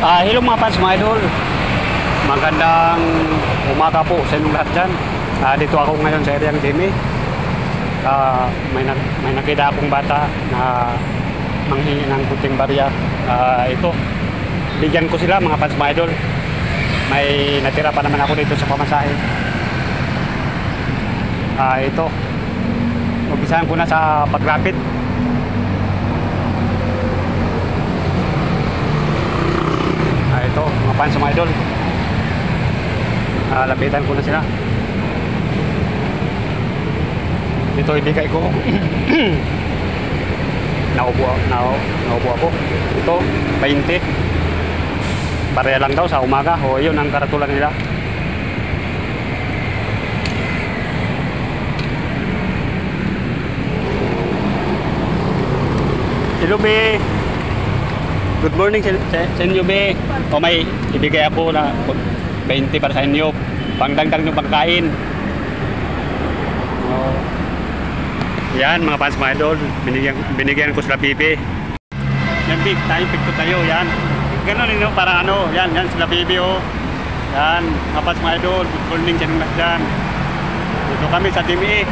Hello mga fans, mga idol. Magandang umaga po sa inyong lahat dyan. Dito ako ngayon sa Areang Jimmy. May nakita akong bata na manghingi ng puting barya. Ito, bigyan ko sila mga fans, mga idol. May natira pa naman ako dito sa pamasahe. Ito, umpisahan ko na sa paglapit. Ito, mga fans, mga idol. Lapitan ko na sila. Ito, ibigay ko. Naubo ako. Ito, 20. Pareha lang daw sa umaga. O, yun ang karatulan nila. Hello, Be. Good morning sa inyo, Be. O, may ibigay ako na 20 para sa inyo. Pangdagdag ng pagkain. O, yan, mga fans, mga idol. Binigyan ko sila Bibi. Yan, Big. Picture tayo. Yan. Ganun rin, para ano. Yan sila Bibi, o. Yan, mga fans, mga idol. Good morning sa inyo lahat dyan. Dito kami sa Team E.